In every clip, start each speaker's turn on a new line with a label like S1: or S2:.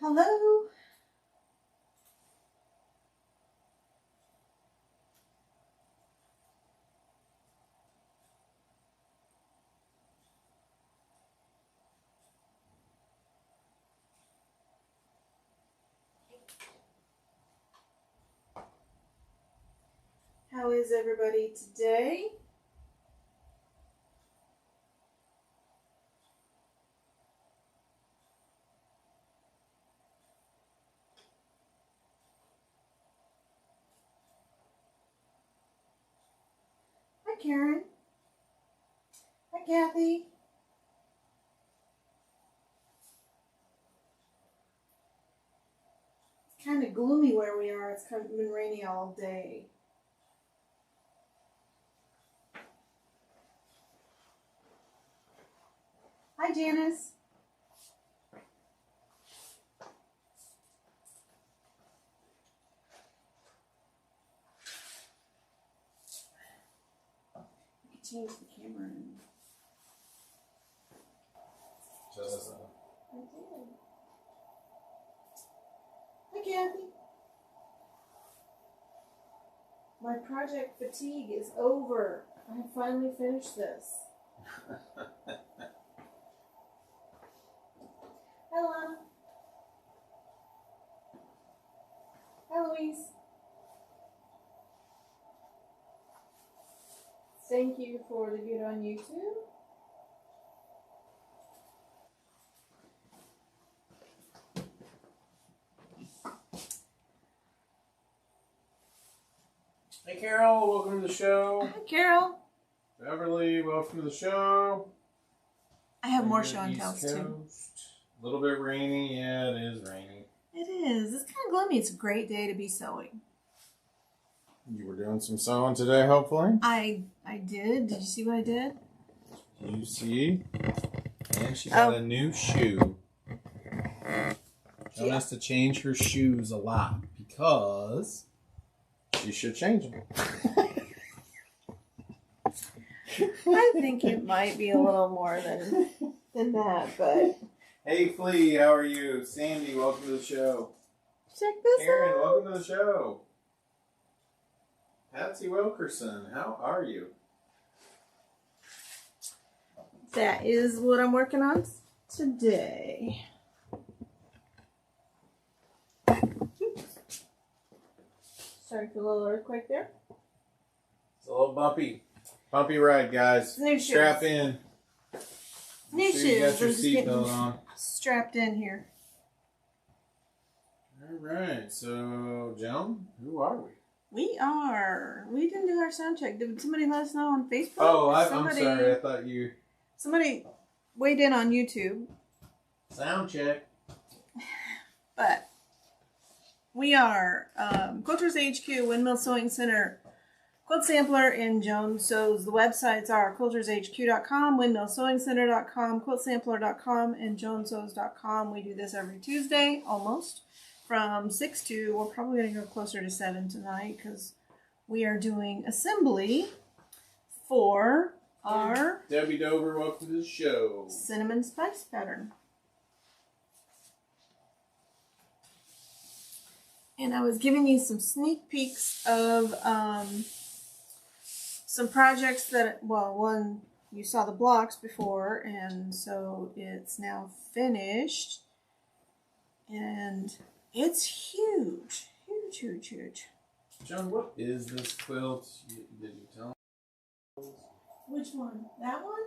S1: Hello. How is everybody today? Hi, Karen. Hi, Kathy. It's kind of gloomy where we are. It's kind of been rainy all day. Hi, Janice. I can change the camera.
S2: I
S1: did. Hi, Kathy. My project fatigue is over. I have finally finished this. Hi, Lana. Hi, Louise. Thank you for the good on YouTube.
S2: Hey Carol, welcome to the show.
S1: Hi, Carol.
S2: Beverly, welcome to the show.
S1: I have more show and tells too.
S2: A little bit rainy, yeah, it is rainy.
S1: It is. It's kind of gloomy. It's a great day to be sewing.
S2: You were doing some sewing today, hopefully?
S1: I did. Did you see what I did?
S2: You see? And she got a new shoe. Joan has to change her shoes a lot because she should change them.
S1: I think it might be a little more than that, but...
S2: Hey Flea, how are you? Sandy, welcome to the show.
S1: Check this
S2: Aaron,
S1: out.
S2: welcome to the show. Patsy Wilkerson, how are you?
S1: That is what I'm working on today. Sorry for the little earthquake there.
S2: It's a little bumpy ride, guys.
S1: New shoes.
S2: Strap in.
S1: New shoes.
S2: You got your
S1: I'm just getting
S2: seatbelt on.
S1: strapped in here.
S2: All right, so Joan, who are we?
S1: We didn't do our sound check. Did somebody let us know on Facebook?
S2: Oh, I'm sorry. I thought you...
S1: Somebody weighed in on YouTube.
S2: Sound check.
S1: But we are Quilters HQ, Windmill Sewing Center, Quilt Sampler, and Joan Sews. The websites are quiltershq.com, windmillsewingcenter.com, quiltsampler.com, and joansews.com. We do this every Tuesday, almost, from 6 to, we're probably going to go closer to 7 tonight, because we are doing assembly for our
S2: Debbie Dover, welcome to the show.
S1: cinnamon spice pattern. And I was giving you some sneak peeks of some projects that, well, one, you saw the blocks before, and so it's now finished. And it's huge. Huge, huge, huge.
S2: Joan, what is this quilt? Did you tell me?
S1: Which one? That one?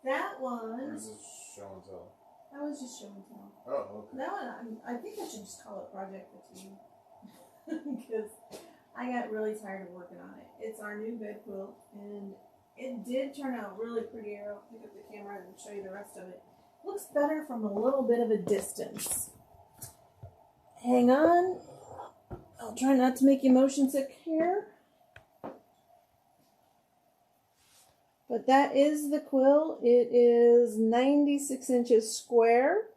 S1: That
S2: Or
S1: one.
S2: is this show and tell?
S1: That was just show and tell.
S2: Oh, okay.
S1: That one, I think I should just call it Project Fatigue. Because I got really tired of working on it. It's our new bed quilt, and it did turn out really pretty. I'll pick up the camera and show you the rest of it. Looks better from a little bit of a distance. Hang on. I'll try not to make you motion sick here. But that is the quilt. It is 96 inches square.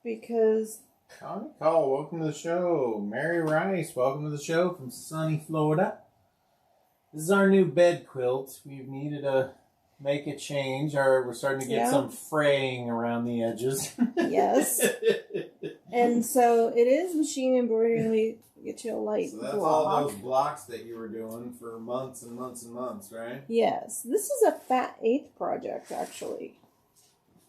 S1: Because...
S2: Connie Call, welcome to the show. Mary Rice, welcome to the show from sunny Florida. This is our new bed quilt. We've needed a make a change, or we're starting to get some fraying around the edges.
S1: Yes. And so it is machine embroidery. We get you a light
S2: So that's
S1: block.
S2: all those blocks that you were doing for months and months and months, right?
S1: Yes. This is a fat eighth project, actually.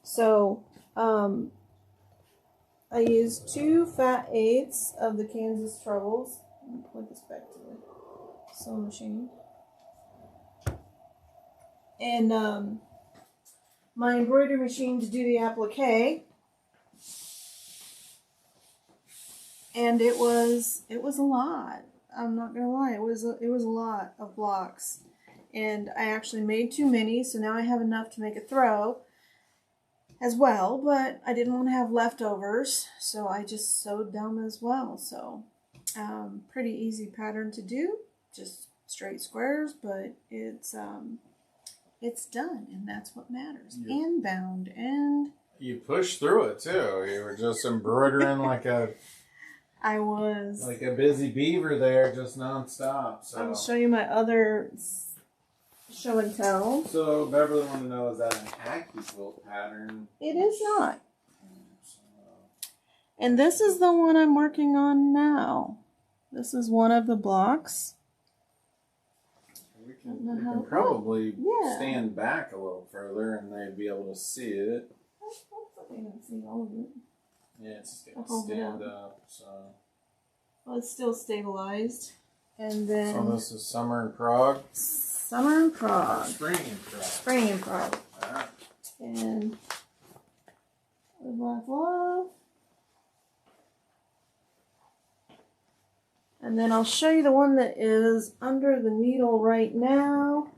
S1: So, I used 2 fat eighths of the Kansas Troubles. Let me put this back to the sewing machine. And my embroidery machine to do the applique. And it was a lot. I'm not gonna lie, it was a lot of blocks. And I actually made too many, so now I have enough to make a throw as well, but I didn't want to have leftovers, so I just sewed them as well. So pretty easy pattern to do, just straight squares, but it's done, and that's what matters. Yeah. And bound, and
S2: you pushed through it too. You were just embroidering like a
S1: I was
S2: like a busy beaver there, just nonstop. So
S1: I'll show you my other show and tell.
S2: So Beverly wanted to know, is that an hacky quilt pattern?
S1: It is not. And this is the one I'm working on now. This is one of the blocks.
S2: We can probably stand back a little further and they'd be able to see it.
S1: I can see all of it.
S2: Yeah, it's going to stand up. So.
S1: Well, it's still stabilized. And then.
S2: So this is Summer in Prague?
S1: Summer in Prague.
S2: Spring in Prague.
S1: Spring in Prague.
S2: Alright.
S1: And with Black Love. And then I'll show you the one that is under the needle right now.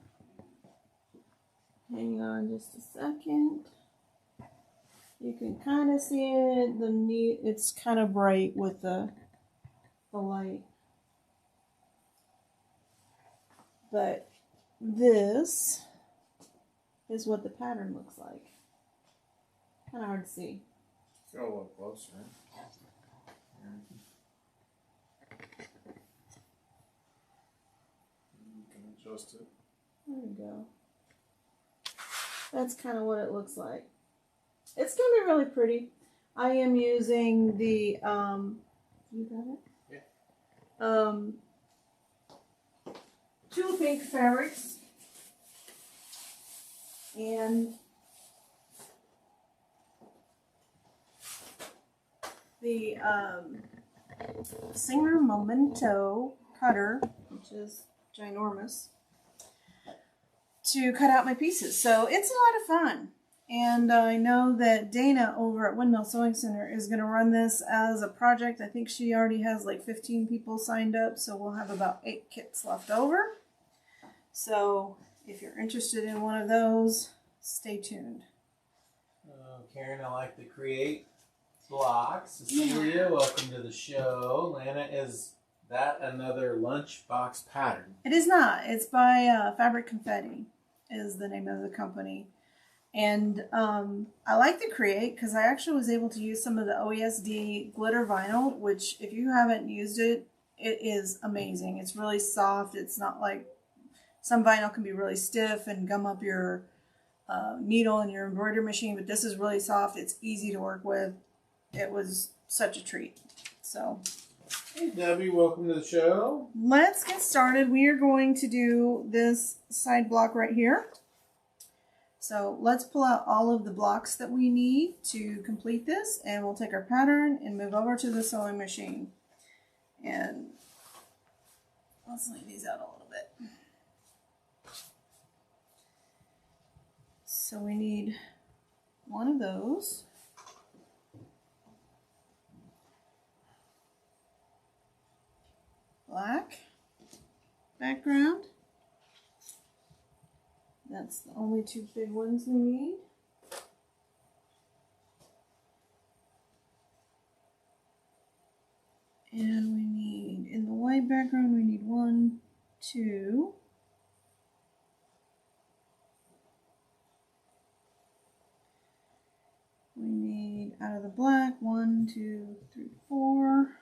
S1: Hang on just a second. You can kind of see it. It's kind of bright with the light. But this is what the pattern looks like. Kind of hard to see.
S2: Go a little closer. You can adjust it.
S1: There we go. That's kind of what it looks like. It's going to be really pretty. I am using the, you got it? Yeah. Two pink fabrics. And the Singer Memento cutter, which is ginormous, to cut out my pieces. So it's a lot of fun. And I know that Dana over at Windmill Sewing Center is going to run this as a project. I think she already has like 15 people signed up, so we'll have about 8 kits left over. So if you're interested in one of those, stay tuned.
S2: Karen, I like to create blocks. Cecilia, welcome to the show. Lana, is that another lunchbox pattern?
S1: It is not. It's by Fabric Confetti is the name of the company. And I like to create because I actually was able to use some of the OESD glitter vinyl, which if you haven't used it, it is amazing. It's really soft. It's not like some vinyl can be really stiff and gum up your needle in your embroidery machine, but this is really soft. It's easy to work with. It was such a treat. So,
S2: hey Debbie, welcome to the show.
S1: Let's get started. We are going to do this side block right here. So let's pull out all of the blocks that we need to complete this, and we'll take our pattern and move over to the sewing machine. And let's lay these out a little bit. So we need one of those. Black background. That's the only 2 big ones we need. And we need, in the white background, we need 1, 2. We need, out of the black, 1, 2, 3, 4.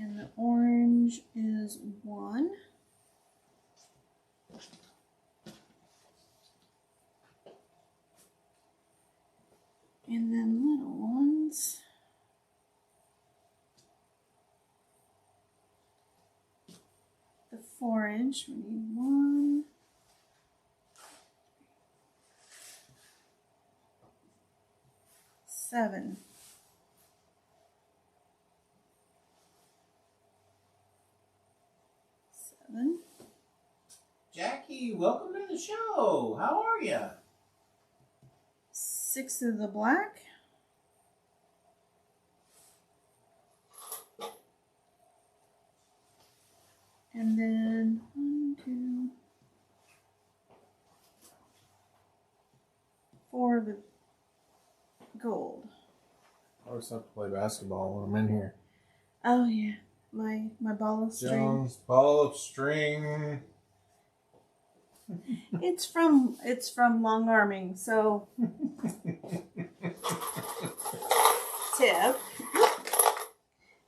S1: And the orange is 1. And then little ones. The 4-inch, we need 1. 7.
S2: Jackie, welcome to the show. How are you?
S1: 6 of the black. And then 1, 2, 4 of the gold.
S3: I always have to play basketball when I'm in here.
S1: Oh yeah, my ball of string.
S3: Jones, ball of string.
S1: It's from long arming, so tip.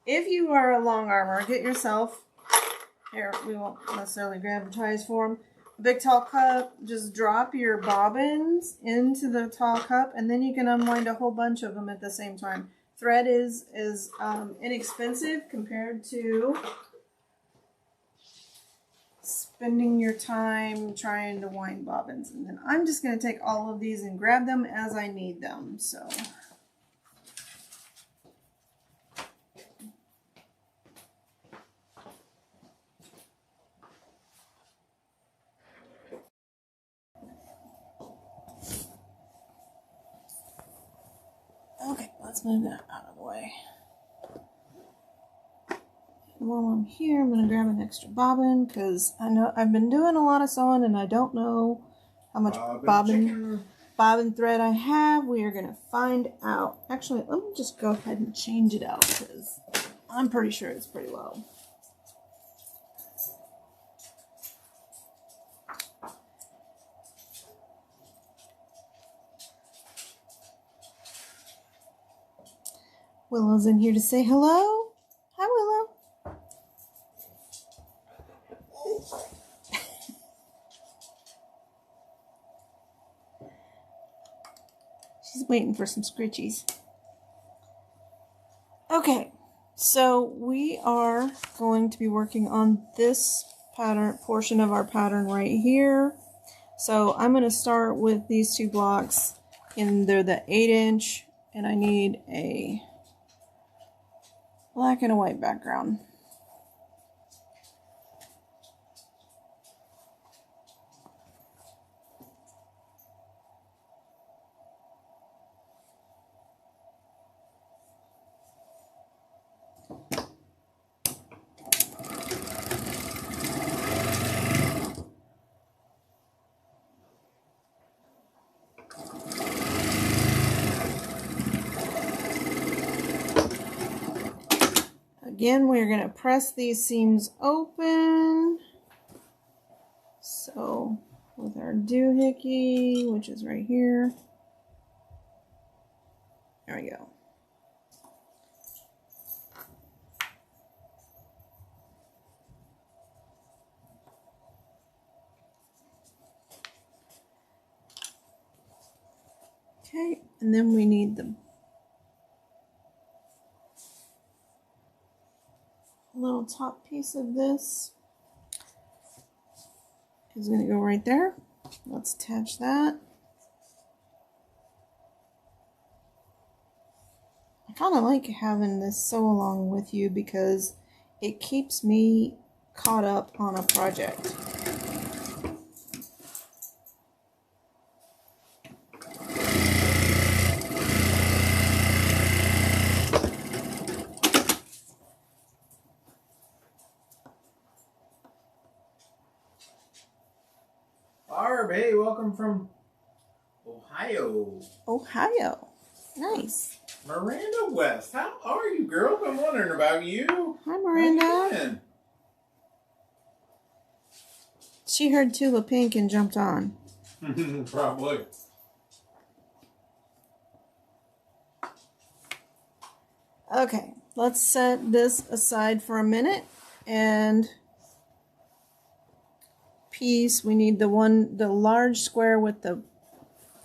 S1: If you are a long armor, get yourself, here, we won't necessarily advertise for them, a big tall cup. Just drop your bobbins into the tall cup, and then you can unwind a whole bunch of them at the same time. Thread is inexpensive compared to spending your time trying to wind bobbins. And then I'm just going to take all of these and grab them as I need them. So okay, let's move that out of the way. While I'm here, I'm going to grab an extra bobbin because I know I've been doing a lot of sewing and I don't know how much bobbin thread I have. We are going to find out. Actually, let me just go ahead and change it out because I'm pretty sure it's pretty low. Willow's in here to say hello. Hi, Willow. She's waiting for some scritchies. Okay, so we are going to be working on this pattern portion of our pattern right here. So I'm going to start with these 2 blocks, and they're the 8-inch, and I need a black and a white background. Again, we're going to press these seams open. So, with our doohickey, which is right here. There we go. Okay, and then we need the little top piece of this is going to go right there. Let's attach that. I kind of like having this sew along with you because it keeps me caught up on a project.
S2: Barb, hey, welcome from Ohio.
S1: Ohio. Nice.
S2: Miranda West, how are you, girl? Been wondering about you.
S1: Hi, Miranda.
S2: How you doing?
S1: She heard Tula Pink and jumped on.
S2: Probably.
S1: Okay, let's set this aside for a minute and piece. We need the large square with the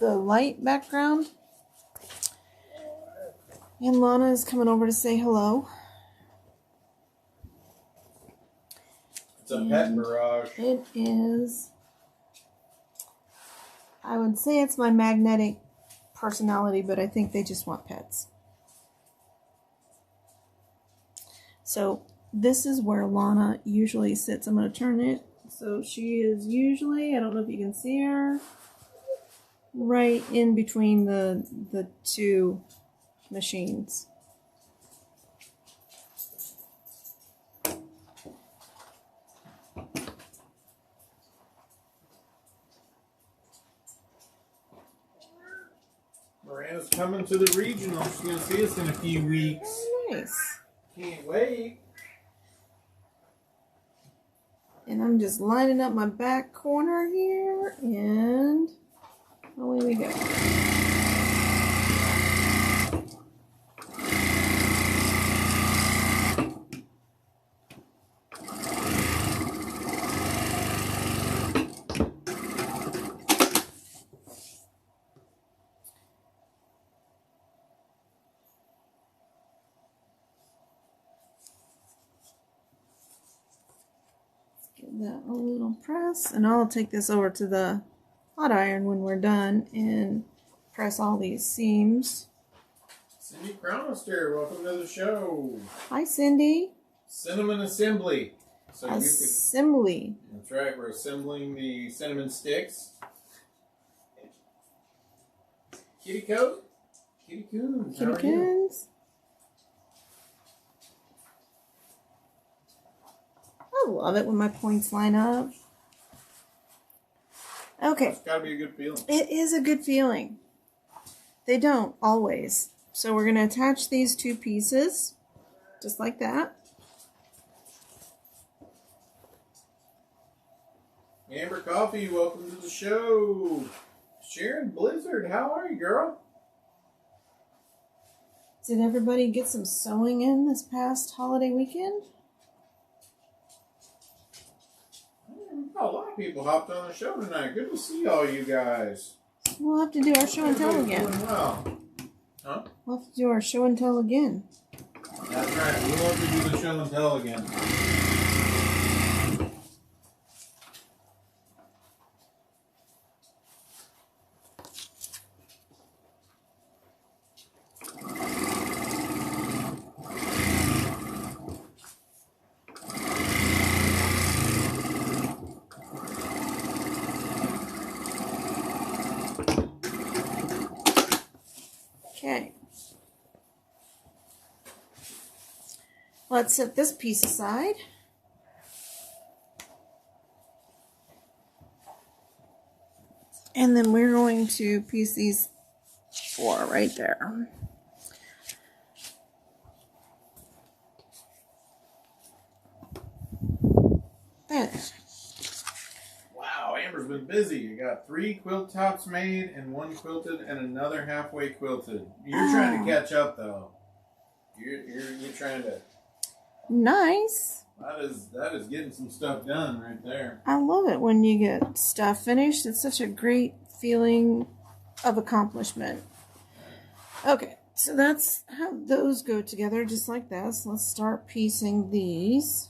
S1: light background. And Lana is coming over to say hello.
S3: It's a pet barrage.
S1: It is. I would say it's my magnetic personality, but I think they just want pets. So this is where Lana usually sits. I'm going to turn it. So she is usually, I don't know if you can see her, right in between the two machines.
S3: Miranda's coming to the regional. She's going to see us in a few weeks.
S1: Oh, nice.
S3: Can't wait.
S1: And I'm just lining up my back corner here, and away we go. Give that a little press, and I'll take this over to the hot iron when we're done and press all these seams.
S3: Cindy Cronister, welcome to the show.
S1: Hi, Cindy.
S3: Cinnamon assembly. So
S1: Assembly.
S3: that's right, we're assembling the cinnamon sticks. Kitty coat? Kitty Coons, how are you?
S1: Kittykins. I love it when my points line up. Okay.
S3: It's gotta be a good feeling.
S1: It is a good feeling. They don't always. So we're going to attach these two pieces, just like that.
S3: Amber Coffee, welcome to the show. Sharon Blizzard, how are you, girl?
S1: Did everybody get some sewing in this past holiday weekend?
S3: We've got a lot of people hopped on the show tonight. Good to see all you guys.
S1: We'll have to do our show and tell again.
S3: Doing well. Huh?
S1: We'll have to do our show and tell again.
S3: That's right. We'll have to do the show and tell again.
S1: Okay. Let's set this piece aside. And then we're going to piece these four right there. There.
S3: Wow, Amber's been busy. You got 3 quilt tops made and 1 quilted and another halfway quilted. You're trying to catch up though. You're trying to.
S1: Nice.
S3: That is getting some stuff done right there.
S1: I love it when you get stuff finished. It's such a great feeling of accomplishment. Okay, so that's how those go together, just like this. Let's start piecing these.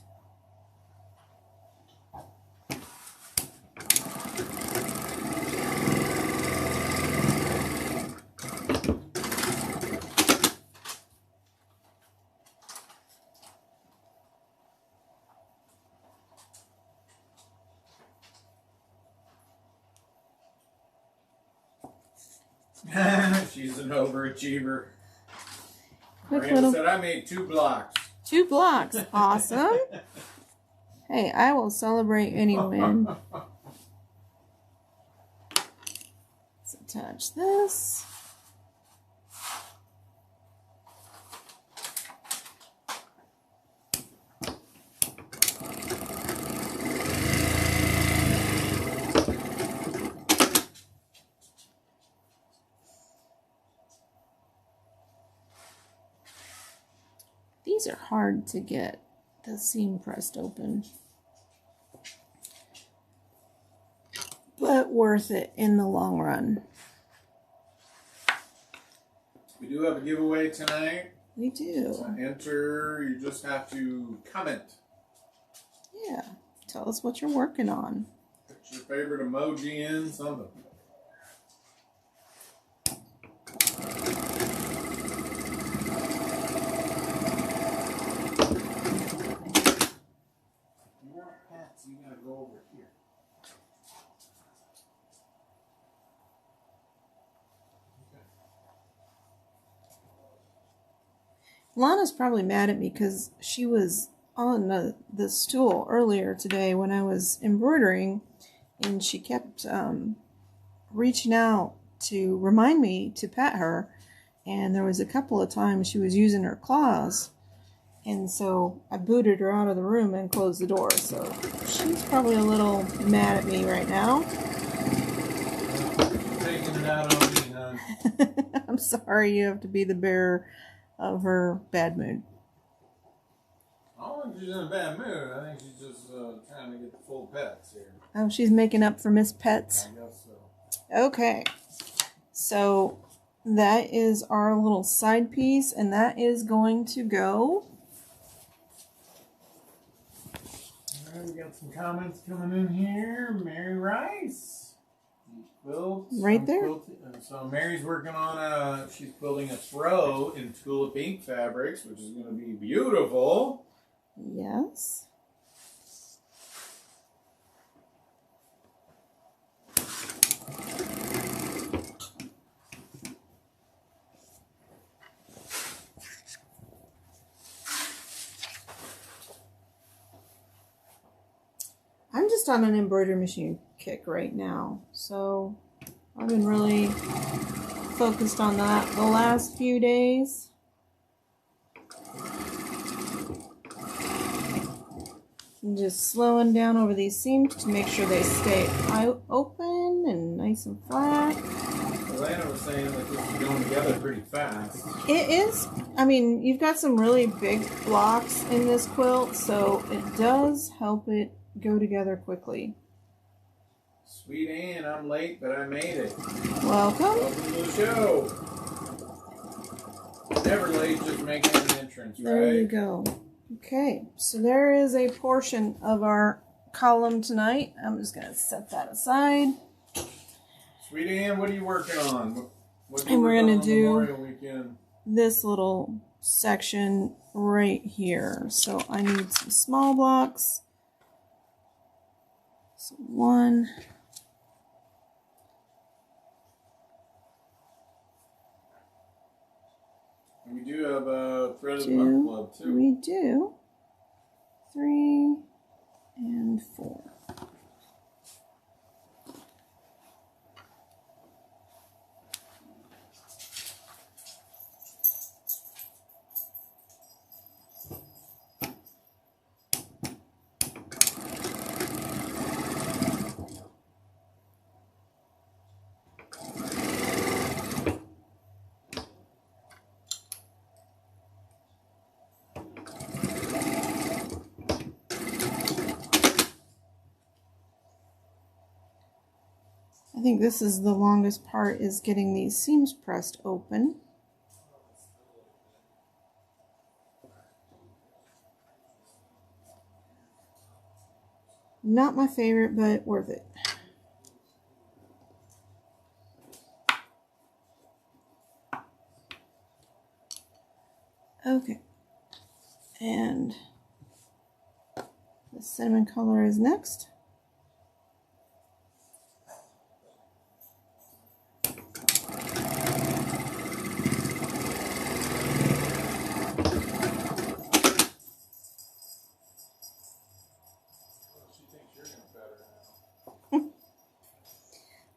S3: She's an overachiever.
S1: Quick
S3: Miranda
S1: little
S3: said I made 2 blocks.
S1: 2 blocks. Awesome. Hey, I will celebrate any win. Let's attach this. These are hard to get the seam pressed open, but worth it in the long run.
S3: We do have a giveaway tonight.
S1: We do.
S3: To enter, you just have to comment.
S1: Yeah. Tell us what you're working on.
S3: Put your favorite emoji in, something. You want hats, you gotta go over here.
S1: Lana's probably mad at me because she was on the stool earlier today when I was embroidering, and she kept reaching out to remind me to pet her, and there was a couple of times she was using her claws, and so I booted her out of the room and closed the door. So she's probably a little mad at me right now.
S3: Taking it out on me, huh?
S1: I'm sorry you have to be the bearer of her bad mood.
S3: I don't think she's in a bad mood. I think she's just trying to get the full pets here.
S1: Oh, she's making up for Miss Pets.
S3: I guess so.
S1: Okay. So that is our little side piece, and that is going to go.
S3: All right, we got some comments coming in here. Mary Rice. Quilts.
S1: Right there.
S3: So Mary's working on she's quilting a throw in tulip ink fabrics, which is going to be beautiful.
S1: Yes. I'm just on an embroidery machine kick right now, so I've been really focused on that the last few days. And just slowing down over these seams to make sure they stay open and nice and flat.
S3: Elena was saying that this is going together pretty fast.
S1: It is. I mean, you've got some really big blocks in this quilt, so it does help it go together quickly.
S3: Sweet Ann, I'm late, but I made it.
S1: Welcome.
S3: Welcome to the show. Never late, just making an entrance, right?
S1: There you go. Okay, so there is a portion of our column tonight. I'm just going to set that aside.
S3: Sweet Ann, what are you working on? What
S1: And we're going to do
S3: Memorial Weekend?
S1: this little section right here. So I need some small blocks. So one.
S3: And we do have a Thread of the Month Club, too.
S1: We do. 3 and 4. I think this is the longest part, is getting these seams pressed open. Not my favorite, but worth it. Okay. And the cinnamon color is next.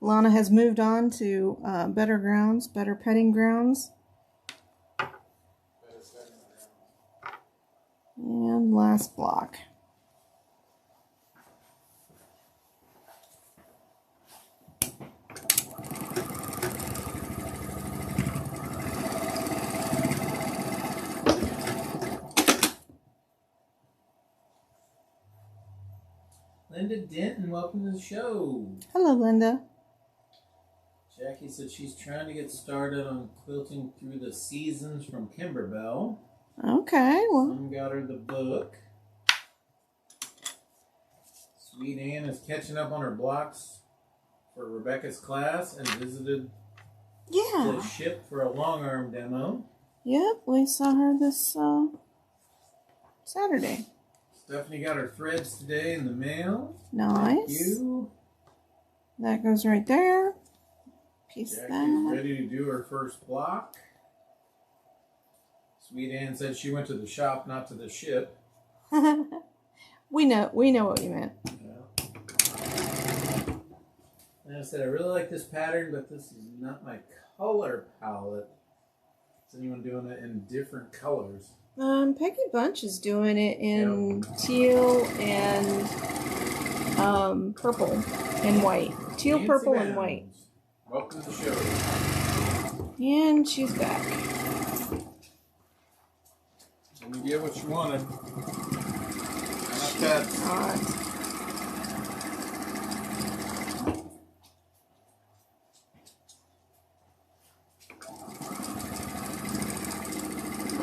S1: Lana has moved on to better grounds, better petting grounds. And last block.
S2: Linda Denton, welcome to the show.
S1: Hello, Linda.
S2: Jackie said she's trying to get started on quilting through the seasons from Kimberbell.
S1: Okay, well.
S2: Some got her the book. Sweet Ann is catching up on her blocks for Rebecca's class and visited the ship for a long arm demo.
S1: Yep, we saw her this Saturday.
S2: Stephanie got her threads today in the mail.
S1: Nice.
S2: Thank you.
S1: That goes right there. Piece
S3: Jackie's
S1: that.
S3: ready to do her first block.
S2: Sweet Ann said she went to the shop, not to the ship.
S1: We know what you meant.
S2: Yeah. And I said, I really like this pattern, but this is not my color palette. Is anyone doing it in different colors?
S1: Peggy Bunch is doing it in teal and purple and white. Teal,
S3: Nancy
S1: purple, and
S3: Bounds.
S1: white.
S3: Welcome to the show.
S1: And she's back.
S3: And you get what you wanted. Not that.
S1: Hot.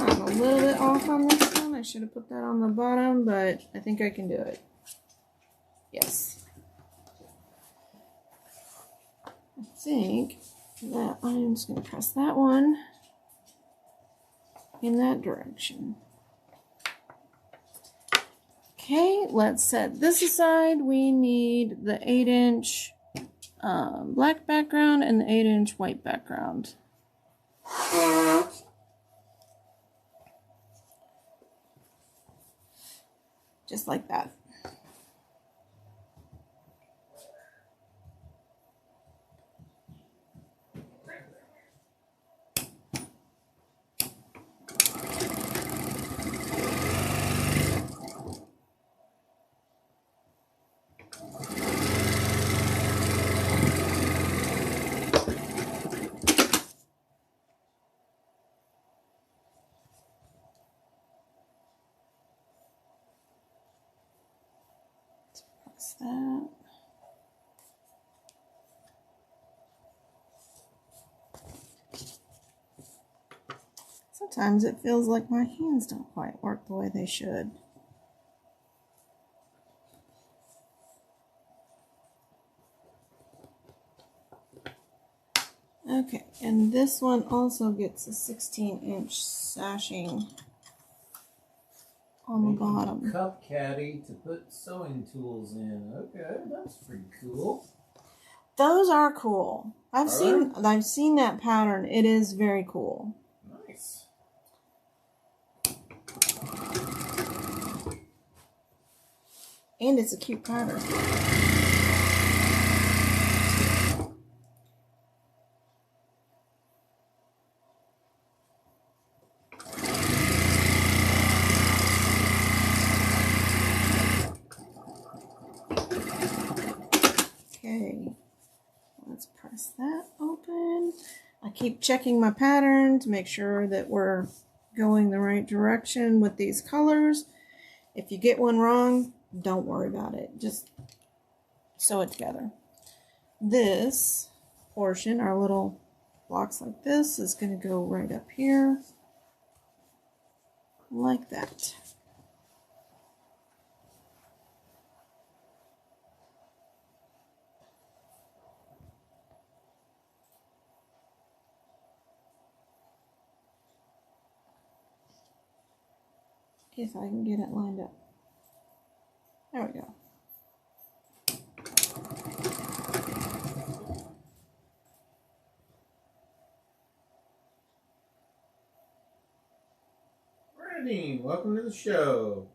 S1: I'm a little bit off on this one. I should have put that on the bottom, but I think I can do it. Yes. I think that I'm just going to press that one in that direction. Okay, let's set this aside. We need the 8-inch black background and the 8-inch white background. Just like that. Press that. Sometimes it feels like my hands don't quite work the way they should. Okay, and this one also gets a 16-inch sashing on the bottom.
S2: Cup caddy to put sewing tools in. Okay, that's pretty cool.
S1: Those are cool. I've seen that pattern. It is very cool.
S2: Nice.
S1: And it's a cute pattern. Okay, let's press that open. I keep checking my pattern to make sure that we're going the right direction with these colors. If you get one wrong, don't worry about it. Just sew it together. This portion, our little blocks like this, is going to go right up here. Like that. If I can get it lined up. There we go.
S2: Bernadine, welcome to the show.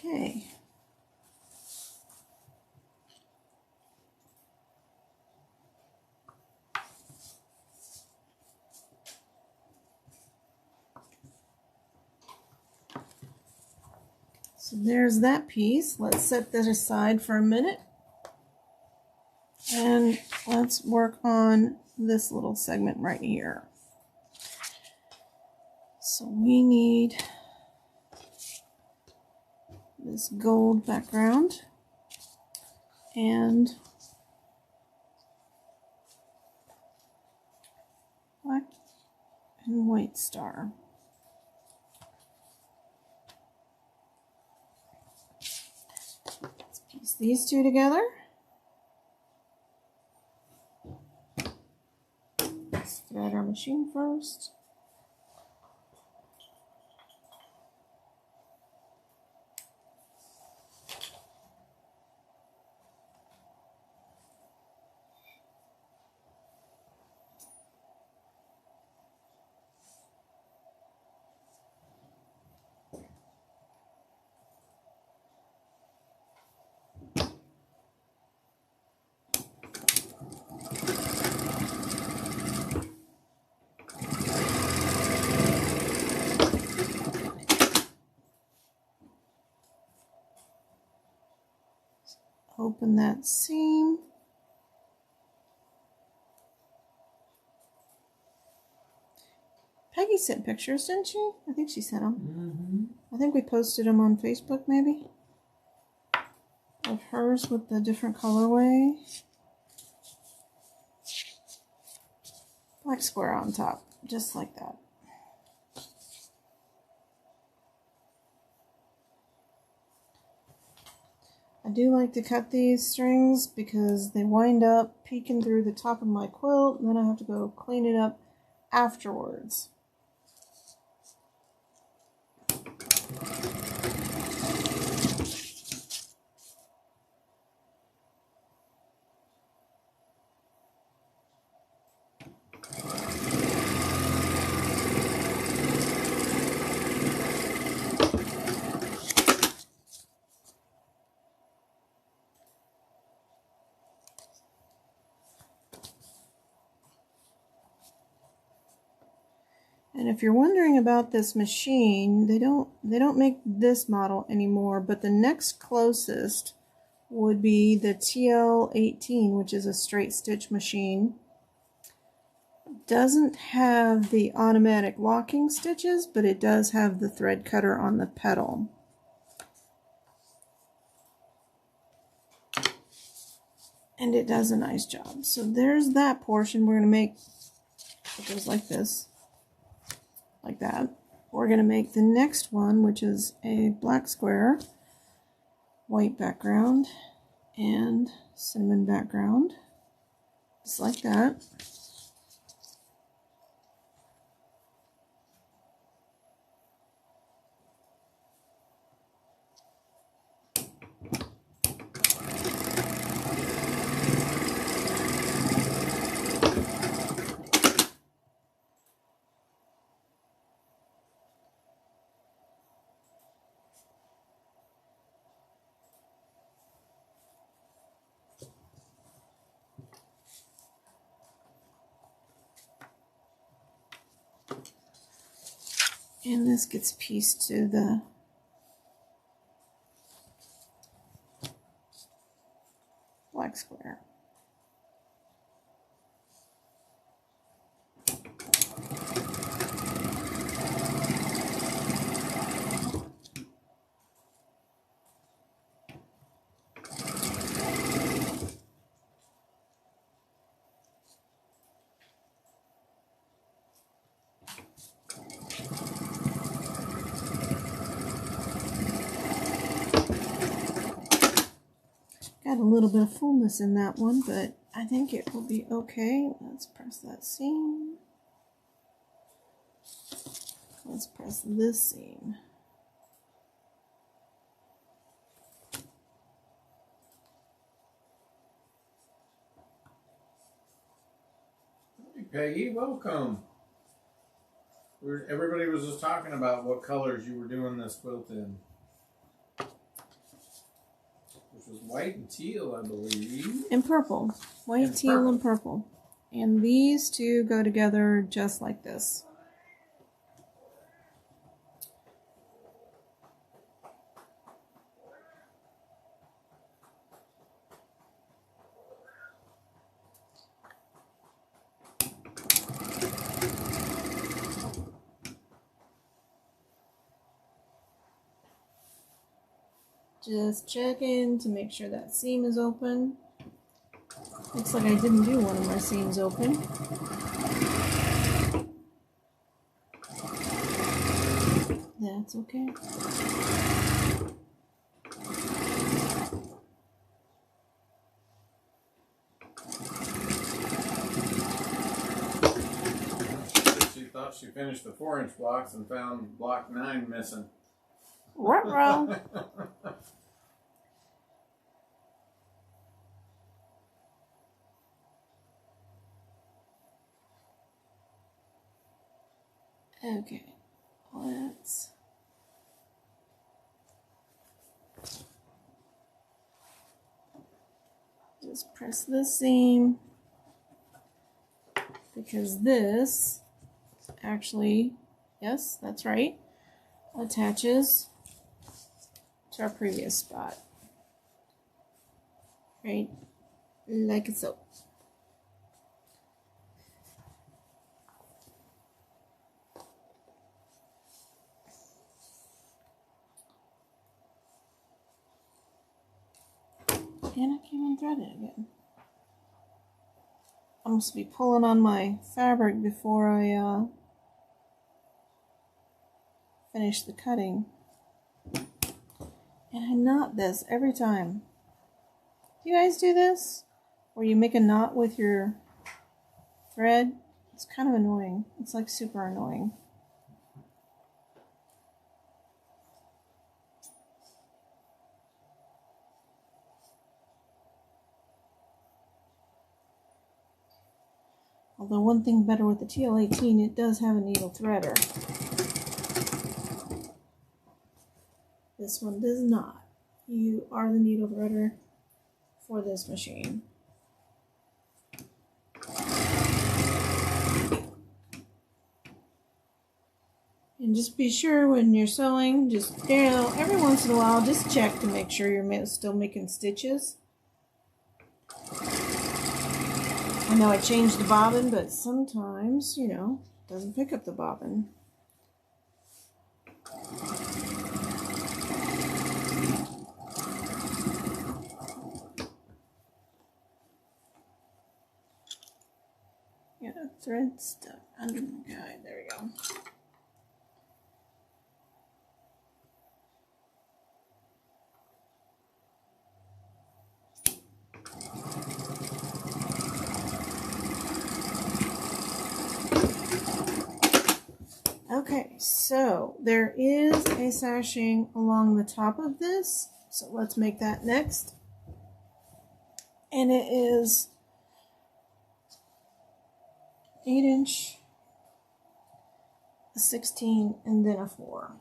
S1: Okay. So there's that piece. Let's set that aside for a minute. And let's work on this little segment right here. So we need this gold background and black and white star. Let's piece these two together. Let's thread our machine first. Open that seam. Peggy sent pictures, didn't she? I think she sent them. I think we posted them on Facebook, maybe, of hers with the different colorway. Black square on top, just like that. I do like to cut these strings because they wind up peeking through the top of my quilt, and then I have to go clean it up afterwards. And if you're wondering about this machine, they don't make this model anymore, but the next closest would be the TL18, which is a straight stitch machine. Doesn't have the automatic locking stitches, but it does have the thread cutter on the pedal. And it does a nice job. So there's that portion. We're going to make, it goes like this. Like that. We're going to make the next one, which is a black square, white background, and cinnamon background. Just like that. And this gets pieced to the black square. Got a little bit of fullness in that one, but I think it will be okay. Let's press that seam. Let's press this seam.
S3: Hey, Peggy, welcome. Everybody was just talking about what colors you were doing this quilt in. Which was white and teal, I believe.
S1: And purple. White,
S3: And
S1: teal,
S3: purple.
S1: and purple. And these two go together just like this. Just checking to make sure that seam is open. Looks like I didn't do one of my seams open. That's okay.
S3: She thought she finished the 4-inch blocks and found block 9 missing.
S1: Ruh-roh. Okay, let's just press this seam because this actually, yes, that's right, attaches to our previous spot, right, like so. And I can't unthread it again. I must be pulling on my fabric before I finish the cutting. And I knot this every time. Do you guys do this? Where you make a knot with your thread? It's kind of annoying. It's like super annoying. Although one thing better with the TL18, it does have a needle threader. This one does not. You are the needle threader for this machine. And just be sure when you're sewing, just, you know, every once in a while, just check to make sure you're still making stitches. I know I changed the bobbin, but sometimes, you know, it doesn't pick up the bobbin. Yeah, thread stuck under my guide. There we go. Okay, so there is a sashing along the top of this, so let's make that next. And it is 8-inch, a 16, and then a 4.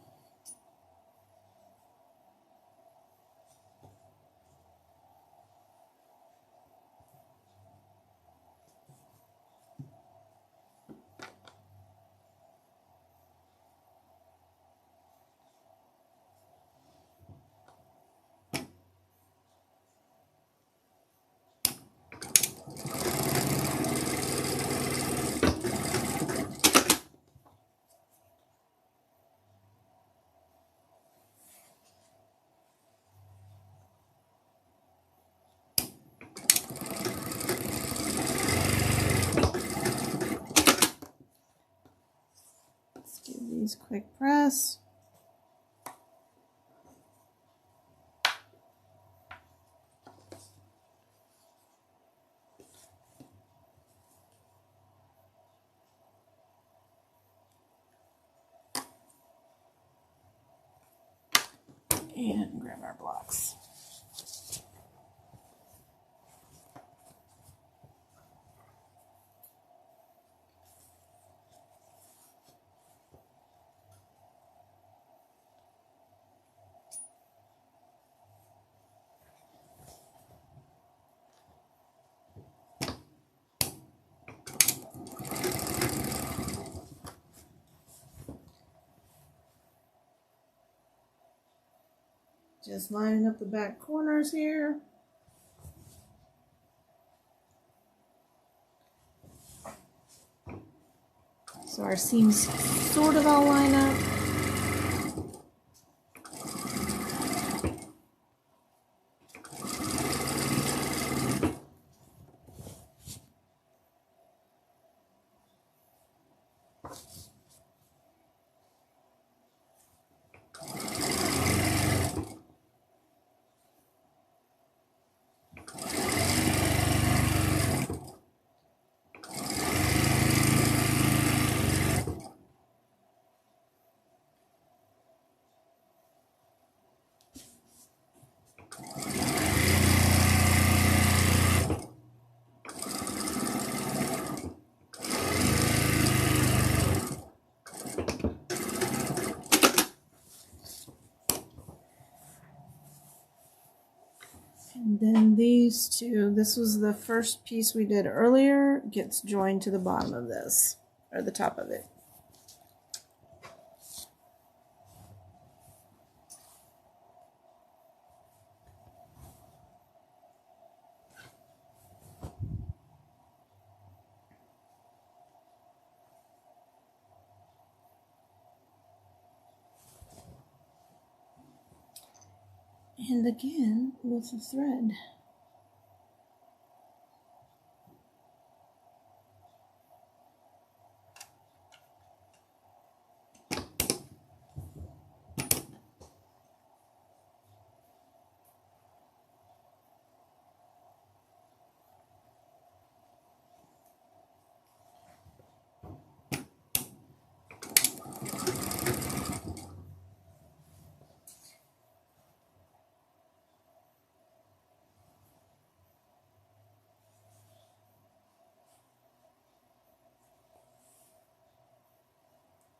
S1: These quick press. And grab our blocks. Just lining up the back corners here. So our seams sort of all line up. And then these two, this was the first piece we did earlier, gets joined to the bottom of this, or the top of it. And again with the thread.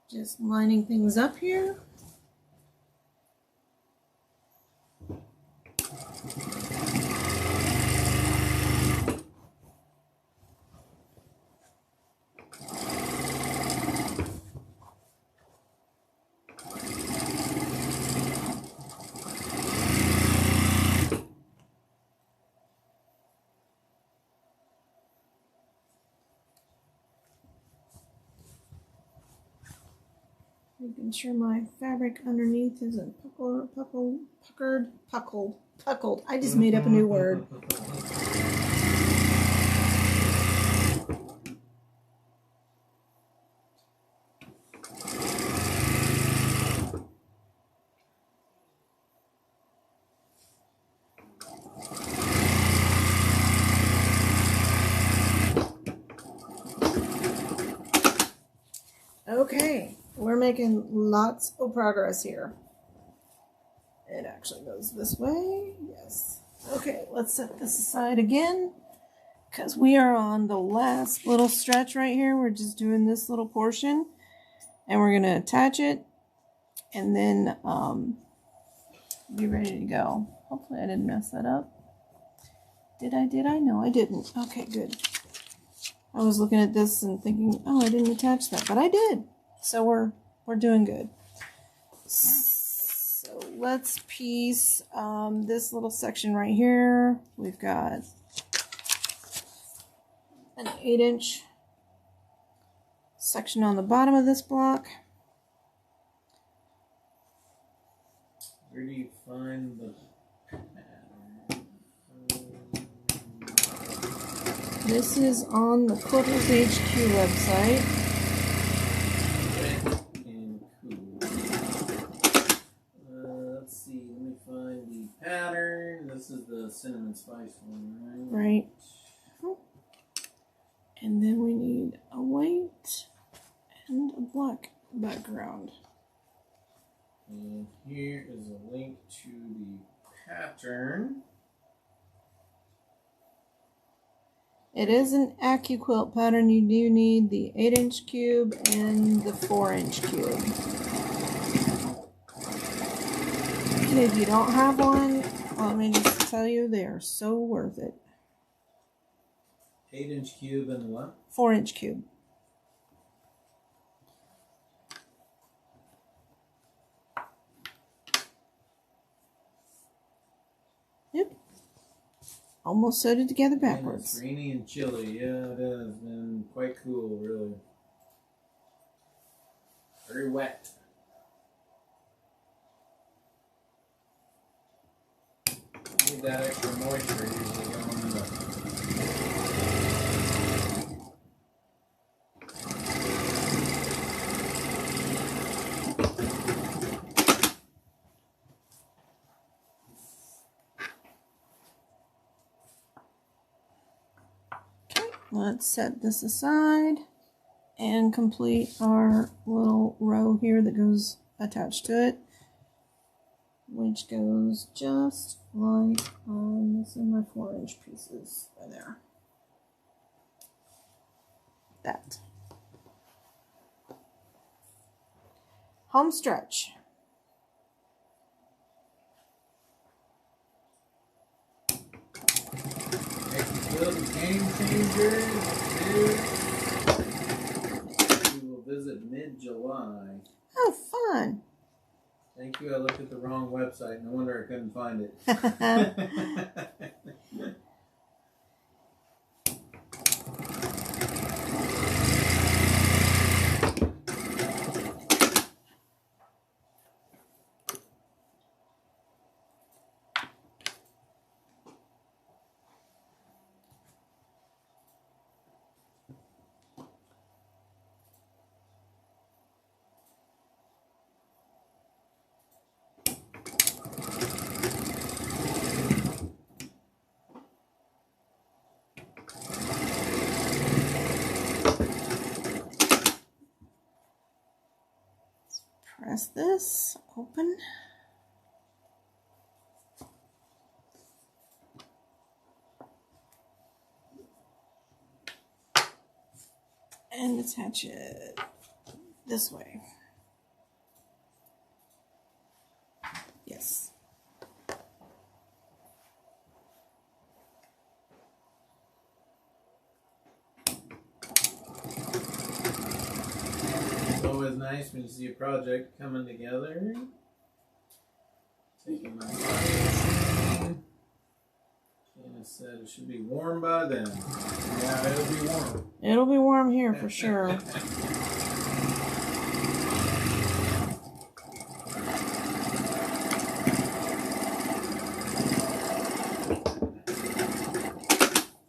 S1: Just lining things up here. Making sure my fabric underneath isn't puckled. I just made up a new word. Okay. We're making lots of progress here. It actually goes this way. Yes. Okay, let's set this aside again because we are on the last little stretch right here. We're just doing this little portion and we're going to attach it and then be ready to go. Hopefully I didn't mess that up. Did I? No, I didn't. Okay, good. I was looking at this and thinking, oh, I didn't attach that, but I did. So we're doing good. So let's piece this little section right here. We've got an 8-inch section on the bottom of this block.
S2: Where do you find the pattern?
S1: This is on the Quilters HQ website.
S2: Pattern. This is the cinnamon spice one,
S1: right? Right. And then we need a white and a black background.
S2: And here is a link to the pattern.
S1: It is an AccuQuilt pattern. You do need the 8-inch cube and the 4-inch cube. And if you don't have one, let me just tell you, they are so worth it.
S2: 8-inch cube and what?
S1: 4-inch cube. Yep. Almost sewed it together backwards.
S2: It's rainy and chilly. Yeah, it has been quite cool, really. Very wet. Need that extra moisture usually going in the
S1: Let's set this aside and complete our little row here that goes attached to it, which goes just like this in my 4-inch pieces right there. That. Home stretch.
S2: Game changers, dude. We will visit mid-July.
S1: Oh, fun.
S2: Thank you. I looked at the wrong website. No wonder I couldn't find it.
S1: Press this open. And attach it this way. Yes.
S2: It's always nice when you see a project coming together. Taking my machine. Janice said it should be warm by then. Yeah, it'll be warm.
S1: It'll be warm here for sure.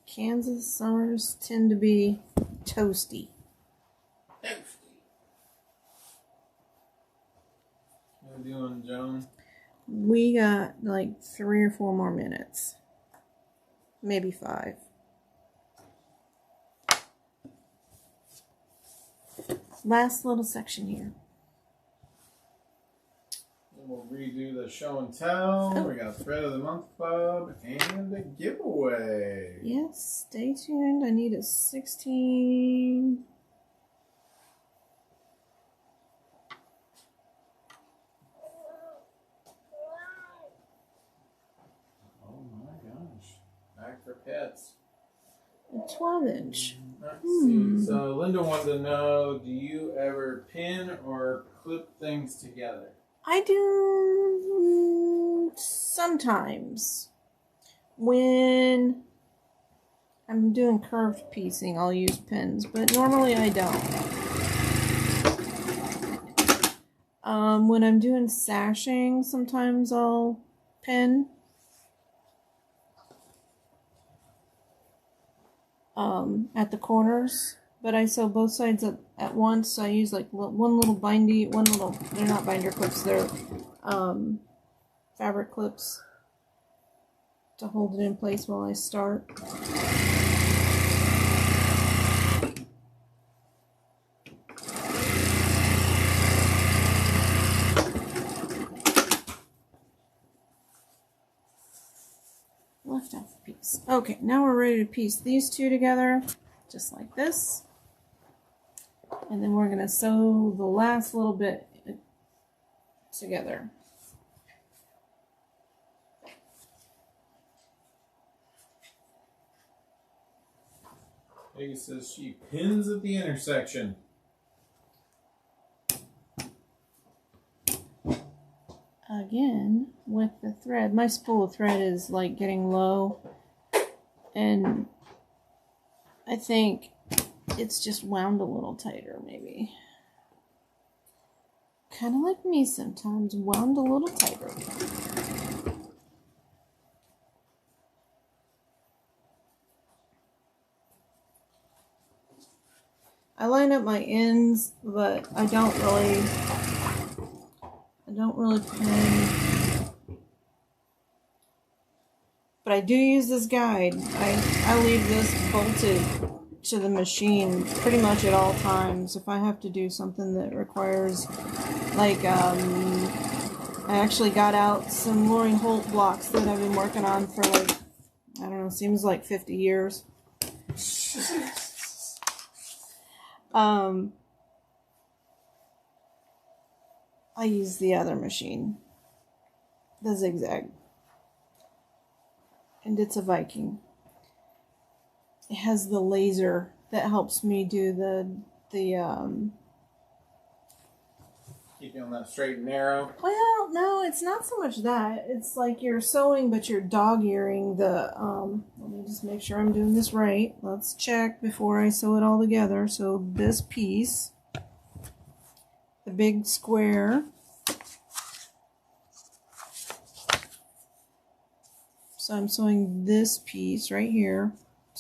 S1: Kansas summers tend to be toasty.
S2: How you doing, Joan?
S1: We got like 3 or 4 more minutes. Maybe 5. Last little section here.
S3: And we'll redo the show and tell.
S1: Oh.
S3: We got Thread of the Month Club and a giveaway.
S1: Yes, stay tuned. I need a 16.
S3: Oh my gosh. Back for pets.
S1: A 12-inch.
S3: Let's see. So Linda wanted to know, do you ever pin or clip things together?
S1: I do sometimes. When I'm doing curved piecing, I'll use pins, but normally I don't. When I'm doing sashing, sometimes I'll pin. At the corners, but I sew both sides at once. So I use like one little they're not binder clips, they're fabric clips to hold it in place while I start. Left off the piece. Okay, now we're ready to piece these two together, just like this. And then we're going to sew the last little bit together.
S3: Peggy says she pins at the intersection.
S1: Again, with the thread, my spool of thread is like getting low, and I think it's just wound a little tighter, maybe. Kind of like me sometimes, wound a little tighter. I line up my ends, but I don't really pin. But I do use this guide. I leave this bolted to the machine pretty much at all times. If I have to do something that requires, like, I actually got out some Loring Holt blocks that I've been working on for, like, I don't know, seems like 50 years. I use the other machine, the zigzag, and it's a Viking. It has the laser that helps me do the
S3: Keep you on that straight and narrow.
S1: Well, no, it's not so much that. It's like you're sewing, but you're dog-earing the, let me just make sure I'm doing this right. Let's check before I sew it all together. So this piece, the big square, so I'm sewing this piece right here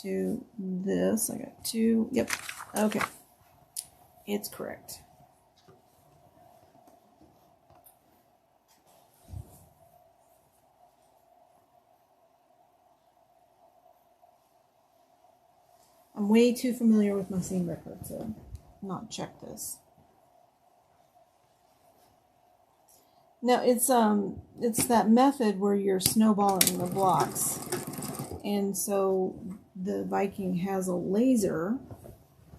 S1: to this. I got two, yep, okay, it's correct. I'm way too familiar with my seam ripper to not check this. Now it's that method where you're snowballing the blocks, and so the Viking has a laser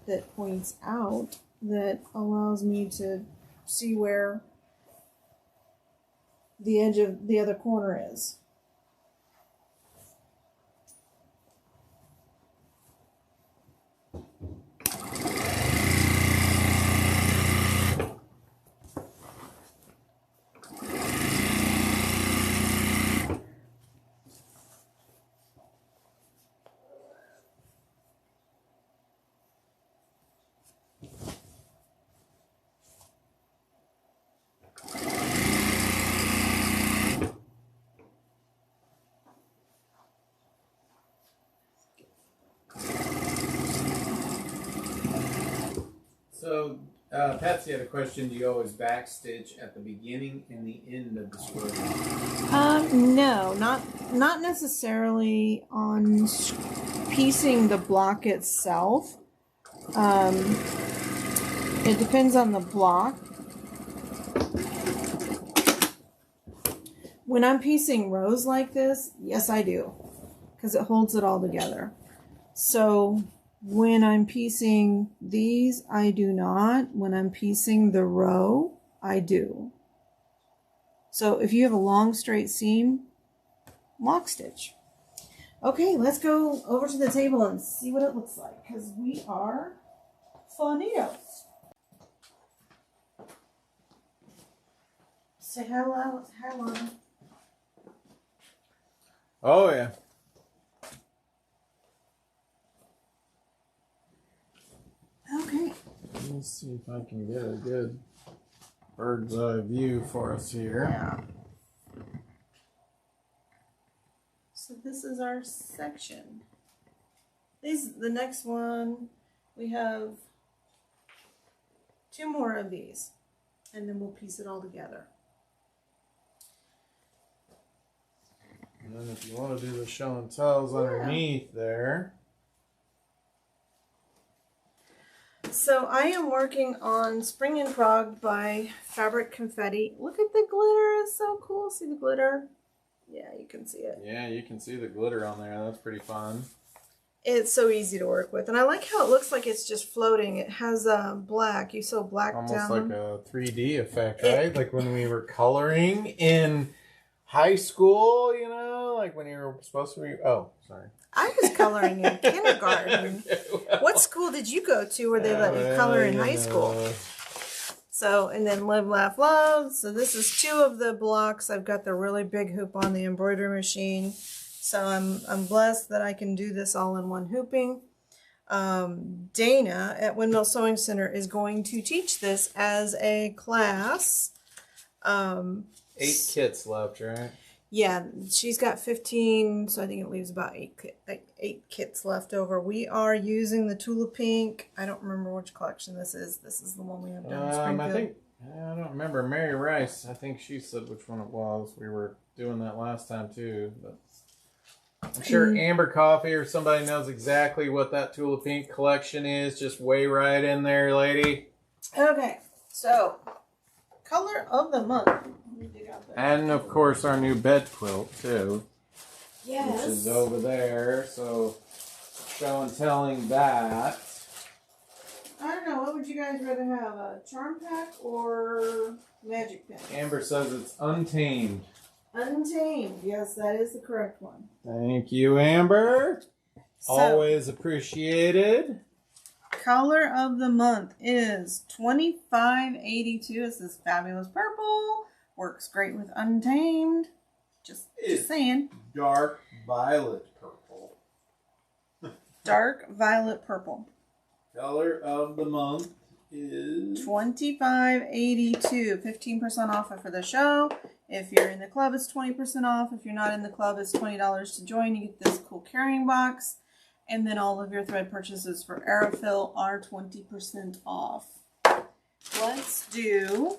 S1: that points out that allows me to see where the edge of the other corner is.
S3: So, Patsy had a question. Do you always backstitch at the beginning and the end of the square?
S1: No, not necessarily on piecing the block itself. It depends on the block. When I'm piecing rows like this, yes, I do, because it holds it all together. So when I'm piecing these, I do not. When I'm piecing the row, I do. So if you have a long straight seam, lock stitch. Okay, let's go over to the table and see what it looks like, because we are funnitos. Say hello, hello.
S3: Oh, yeah.
S1: Okay.
S3: Let me see if I can get a good bird's eye view for us here.
S1: Yeah. So this is our section. The next one, we have 2 more of these, and then we'll piece it all together.
S3: And then if you want to do the show and tells underneath there.
S1: So I am working on Spring and Prague by Fabric Confetti. Look at the glitter, it's so cool. See the glitter? Yeah, you can see it.
S3: Yeah, you can see the glitter on there. That's pretty fun.
S1: It's so easy to work with. And I like how it looks like it's just floating. It has black. You sew black
S3: almost
S1: down.
S3: Almost like a 3D effect, right? Like when we were coloring in high school, you know? Like when you were supposed to be... Oh, sorry.
S1: I was coloring in kindergarten.
S3: Okay, well.
S1: What school did you go to where they let you color in high school? So, and then Live, Laugh, Love. So this is 2 of the blocks. I've got the really big hoop on the embroidery machine. So I'm blessed that I can do this all in one hooping. Dana at Windmill Sewing Center is going to teach this as a class.
S3: 8 kits left, right?
S1: Yeah, she's got 15, so I think it leaves about 8 kits left over. We are using the Tula Pink. I don't remember which collection this is. This is the one we have down in Springfield.
S3: I don't remember. Mary Rice, I think she said which one it was. We were doing that last time too. But
S2: I'm sure Amber Coffee or somebody knows exactly what that Tulip Ink collection is. Just way right in there, lady.
S1: Okay, so color of the month. Let me dig out the-
S2: And of course our new bed quilt too.
S1: Yes.
S2: Which is over there. So show and telling that.
S1: I don't know. What would you guys rather have, a charm pack or magic pen?
S2: Amber says it's Untamed.
S1: Untamed. Yes, that is the correct one.
S2: Thank you, Amber.
S1: So,
S2: Always appreciated.
S1: color of the month is 2582. It's this fabulous purple. Works great with Untamed. Just saying.
S2: Dark violet purple.
S1: Dark violet purple.
S2: Color of the month is
S1: 2582. 15% off for the show. If you're in the club, it's 20% off. If you're not in the club, it's $20 to join. You get this cool carrying box. And then all of your thread purchases for Aerofill are 20% off. Let's do...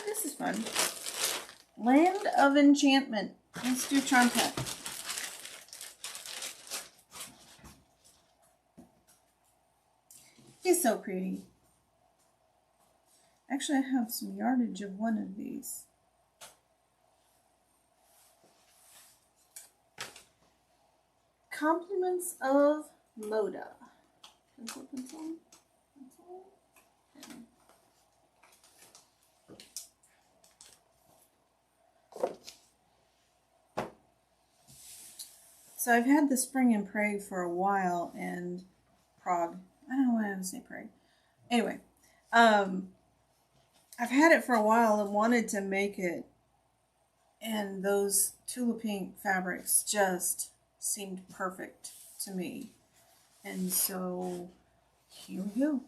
S1: this is fun. Land of Enchantment. Let's do charm pack. He's so pretty. Actually, I have some yardage of one of these. Compliments of Moda. Pencil, pencil, pencil. So I've had the Spring in Prague for a while, and Prague. I don't know why I would say Prague. Anyway, I've had it for a while and wanted to make it, and those Tulip Ink fabrics just seemed perfect to me. And so here we go.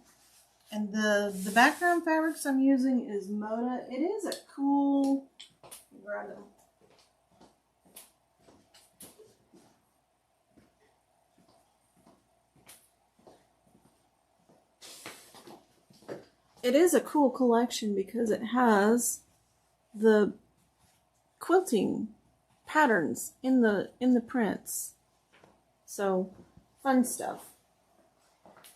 S1: And the background fabrics I'm using is Moda. It is a cool, grab them. It is a cool collection because it has the quilting patterns in the prints. So fun stuff.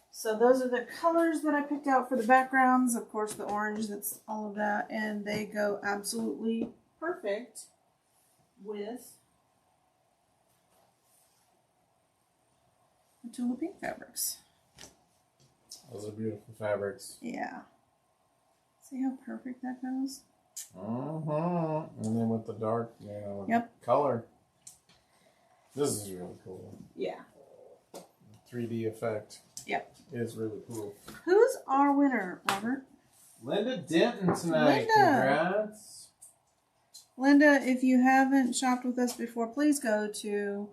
S1: So those are the colors that I picked out for the backgrounds. Of course, the orange, that's all of that. And they go absolutely perfect with the Tulip Ink fabrics.
S2: Those are beautiful fabrics.
S1: Yeah. See how perfect that goes?
S2: And then with the dark, color. This is really cool.
S1: Yeah.
S2: 3D effect.
S1: Yep.
S2: Is really cool.
S1: Who's our winner, Robert?
S2: Linda Denton tonight.
S1: Linda.
S2: Congrats.
S1: Linda, if you haven't shopped with us before, please go to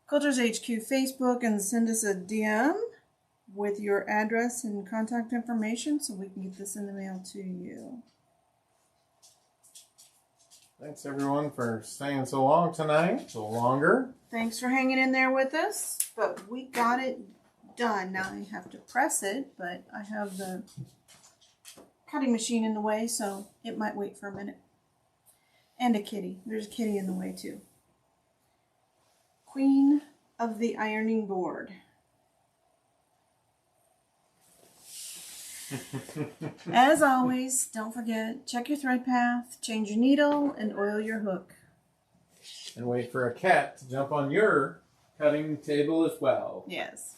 S1: Quilters HQ Facebook and send us a DM with your address and contact information so we can get this in the mail to you.
S2: Thanks everyone for staying so long tonight. So longer.
S1: Thanks for hanging in there with us, but we got it done. Now I have to press it, but I have the cutting machine in the way, so it might wait for a minute. And a kitty. There's a kitty in the way too. Queen of the ironing board. As always, don't forget, check your thread path, change your needle, and oil your hook.
S2: And wait for a cat to jump on your cutting table as well.
S1: Yes.